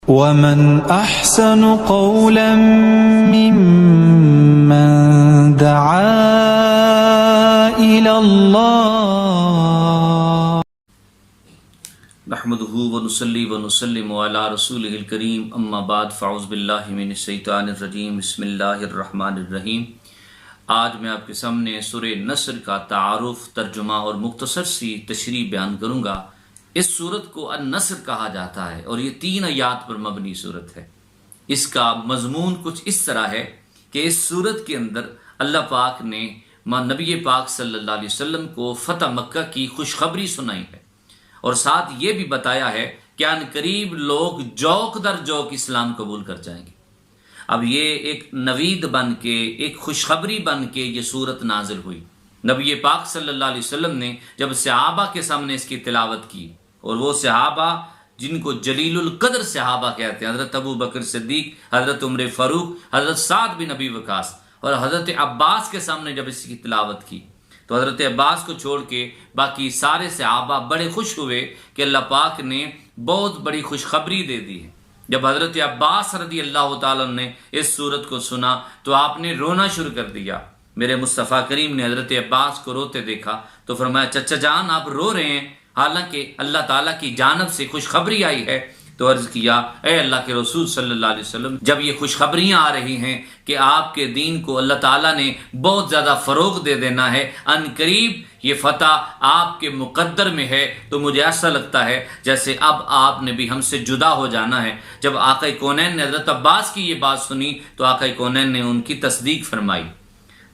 ومن احسن قولا ممن دعا الى الله نحمده ونصلي ونسلم على رسوله الكريم اما بعد فاعوذ باللہ من الشیطان الرجیم بسم اللہ الرحمن الرحیم۔ آج میں آپ کے سامنے سورہ نصر کا تعارف، ترجمہ اور مختصر سی تشریح بیان کروں گا۔ اس سورت کو النصر کہا جاتا ہے اور یہ 3 آیات پر مبنی سورت ہے۔ اس کا مضمون کچھ اس طرح ہے کہ اس سورت کے اندر اللہ پاک نے نبی پاک صلی اللہ علیہ وسلم کو فتح مکہ کی خوشخبری سنائی ہے اور ساتھ یہ بھی بتایا ہے کہ ان قریب لوگ جوک در جوک اسلام قبول کر جائیں گے۔ اب یہ ایک نوید بن کے، ایک خوشخبری بن کے یہ سورت نازل ہوئی۔ نبی پاک صلی اللہ علیہ وسلم نے جب صحابہ کے سامنے اس کی تلاوت کی، اور وہ صحابہ جن کو جلیل القدر صحابہ کہتے ہیں، حضرت ابو بکر صدیق، حضرت عمر فاروق، حضرت سعد بن ابی وقاص اور حضرت عباس کے سامنے جب اس کی تلاوت کی تو حضرت عباس کو چھوڑ کے باقی سارے صحابہ بڑے خوش ہوئے کہ اللہ پاک نے بہت بڑی خوشخبری دے دی ہے۔ جب حضرت عباس رضی اللہ تعالیٰ نے اس سورت کو سنا تو آپ نے رونا شروع کر دیا۔ میرے مصطفیٰ کریم نے حضرت عباس کو روتے دیکھا تو فرمایا، چچا جان آپ رو رہے ہیں حالانکہ اللہ تعالیٰ کی جانب سے خوشخبری آئی ہے۔ تو عرض کیا، اے اللہ کے رسول صلی اللہ علیہ وسلم، جب یہ خوشخبریاں آ رہی ہیں کہ آپ کے دین کو اللہ تعالیٰ نے بہت زیادہ فروغ دے دینا ہے، ان قریب یہ فتح آپ کے مقدر میں ہے، تو مجھے ایسا لگتا ہے جیسے اب آپ نے بھی ہم سے جدا ہو جانا ہے۔ جب آقا کونین نے حضرت عباس کی یہ بات سنی تو آقا کونین نے ان کی تصدیق فرمائی۔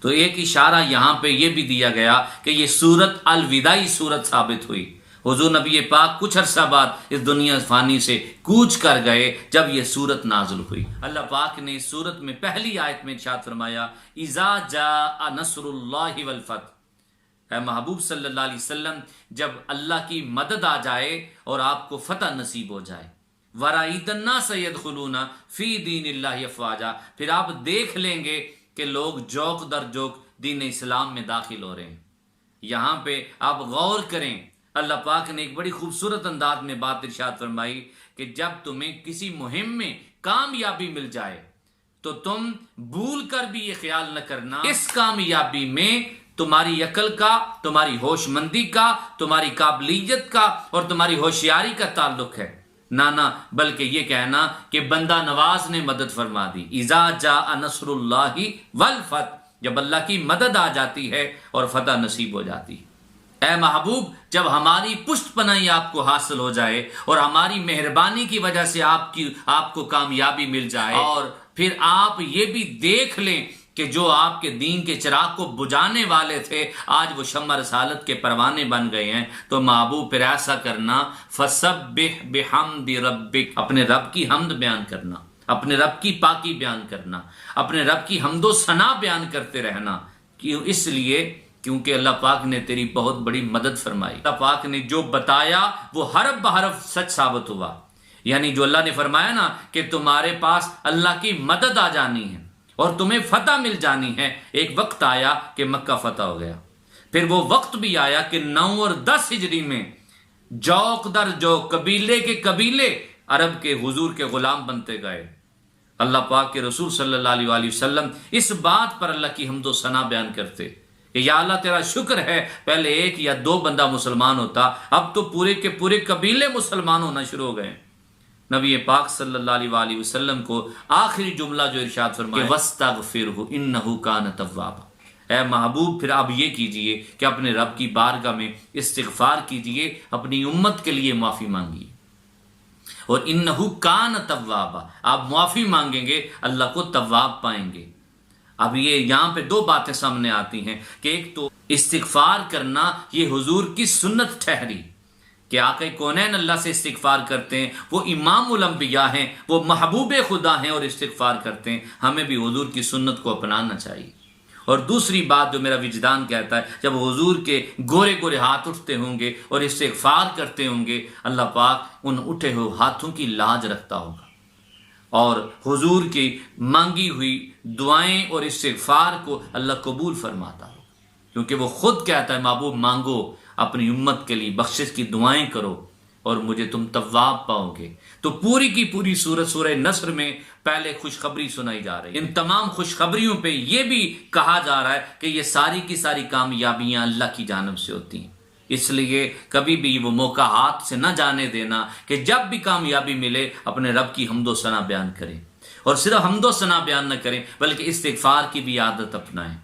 تو ایک اشارہ یہاں پہ یہ بھی دیا گیا کہ یہ سورت الوداعی سورت ثابت ہوئی۔ حضور نبی پاک کچھ عرصہ بعد اس دنیا فانی سے کوچ کر گئے جب یہ سورت نازل ہوئی۔ اللہ پاک نے اس سورت میں پہلی آیت میں ارشاد فرمایا، اذا جاء نصر اللہ والفتح، اے محبوب صلی اللہ علیہ وسلم، جب اللہ کی مدد آ جائے اور آپ کو فتح نصیب ہو جائے، وَرَأَيْتَ النَّاسَ يَدْخُلُونَ فِي دِينِ اللَّهِ أَفْوَاجًا، پھر آپ دیکھ لیں گے کہ لوگ جوک در جوک دین اسلام میں داخل ہو رہے ہیں۔ یہاں پہ آپ غور کریں، اللہ پاک نے ایک بڑی خوبصورت انداز میں بات ارشاد فرمائی کہ جب تمہیں کسی مہم میں کامیابی مل جائے تو تم بھول کر بھی یہ خیال نہ کرنا اس کامیابی میں تمہاری عقل کا، تمہاری ہوش مندی کا، تمہاری قابلیت کا اور تمہاری ہوشیاری کا تعلق ہے، نہ بلکہ یہ کہنا کہ بندہ نواز نے مدد فرما دی۔ اذا جاء نصر اللہ والفتح، جب اللہ کی مدد آ جاتی ہے اور فتح نصیب ہو جاتی ہے۔ اے محبوب، جب ہماری پشت پناہی آپ کو حاصل ہو جائے اور ہماری مہربانی کی وجہ سے آپ کو کامیابی مل جائے، اور پھر آپ یہ بھی دیکھ لیں کہ جو آپ کے دین کے چراغ کو بجھانے والے تھے آج وہ شمع رسالت کے پروانے بن گئے ہیں، تو محبوب پھر ایسا کرنا، فسبح بحمد ربک، اپنے رب کی حمد بیان کرنا، اپنے رب کی پاکی بیان کرنا، اپنے رب کی حمد و ثنا بیان کرتے رہنا۔ کیوں؟ اس لیے کیونکہ اللہ پاک نے تیری بہت بڑی مدد فرمائی۔ اللہ پاک نے جو بتایا وہ حرف بحرف سچ ثابت ہوا، یعنی جو اللہ نے فرمایا نا کہ تمہارے پاس اللہ کی مدد آ جانی ہے اور تمہیں فتح مل جانی ہے، ایک وقت آیا کہ مکہ فتح ہو گیا، پھر وہ وقت بھی آیا کہ 9 اور 10 ہجری میں جوک در جوک، قبیلے کے قبیلے عرب کے حضور کے غلام بنتے گئے۔ اللہ پاک کے رسول صلی اللہ علیہ وآلہ وسلم اس بات پر اللہ کی حمد و ثنا بیان کرتے کہ یا اللہ تیرا شکر ہے، پہلے 1 یا 2 بندہ مسلمان ہوتا، اب تو پورے کے پورے قبیلے مسلمان ہونا شروع ہو گئے۔ نبی پاک صلی اللہ علیہ وآلہ وسلم کو آخری جملہ جو ارشاد فرمایا، وَاسْتَغْفِرْهُ إِنَّهُ كَانَ تَوَّابًا، اے محبوب پھر آپ یہ کیجئے کہ اپنے رب کی بارگاہ میں استغفار کیجئے، اپنی امت کے لیے معافی مانگیے، اور إِنَّهُ كَانَ تَوَّابًا، آپ معافی مانگیں گے اللہ کو تواب پائیں گے۔ اب یہ یہاں پہ 2 باتیں سامنے آتی ہیں کہ ایک تو استغفار کرنا یہ حضور کی سنت ٹھہری کہ آقا کونین اللہ سے استغفار کرتے ہیں، وہ امام الانبیاء ہیں، وہ محبوب خدا ہیں اور استغفار کرتے ہیں، ہمیں بھی حضور کی سنت کو اپنانا چاہیے۔ اور دوسری بات جو میرا وجدان کہتا ہے، جب حضور کے گورے گورے ہاتھ اٹھتے ہوں گے اور استغفار کرتے ہوں گے، اللہ پاک ان اٹھے ہوئے ہاتھوں کی لاج رکھتا ہوگا اور حضور کی مانگی ہوئی دعائیں اور استغفار کو اللہ قبول فرماتا ہو، کیونکہ وہ خود کہتا ہے محبوب مانگو، اپنی امت کے لیے بخشش کی دعائیں کرو اور مجھے تم تواب پاؤ گے۔ تو پوری کی پوری سورت سورہ نصر میں پہلے خوشخبری سنائی جا رہی ہے. ان تمام خوشخبریوں پہ یہ بھی کہا جا رہا ہے کہ یہ ساری کی ساری کامیابیاں اللہ کی جانب سے ہوتی ہیں. اس لیے کبھی بھی وہ موقع ہاتھ سے نہ جانے دینا کہ جب بھی کامیابی ملے اپنے رب کی حمد و ثنا بیان کریں، اور صرف حمد و ثنا بیان نہ کریں بلکہ استغفار کی بھی عادت اپنائیں.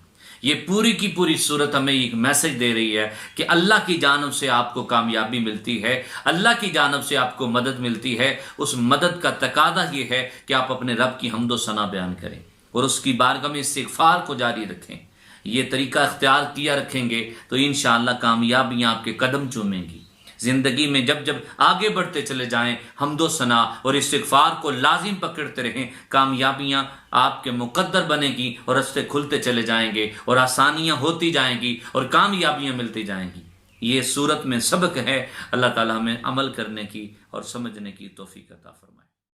یہ پوری کی پوری صورت ہمیں ایک میسج دے رہی ہے کہ اللہ کی جانب سے آپ کو کامیابی ملتی ہے، اللہ کی جانب سے آپ کو مدد ملتی ہے. اس مدد کا تقاضا یہ ہے کہ آپ اپنے رب کی حمد و ثنا بیان کریں اور اس کی بارگاہ میں استغفار کو جاری رکھیں. یہ طریقہ اختیار کیا رکھیں گے تو انشاءاللہ کامیابیاں آپ کے قدم چومیں گی. زندگی میں جب جب آگے بڑھتے چلے جائیں حمد و ثنا اور استغفار کو لازم پکڑتے رہیں، کامیابیاں آپ کے مقدر بنے گی اور راستے کھلتے چلے جائیں گے اور آسانیاں ہوتی جائیں گی اور کامیابیاں ملتی جائیں گی. یہ صورت میں سبق ہے. اللہ تعالی ہمیں عمل کرنے کی اور سمجھنے کی توفیق عطا فرمائے.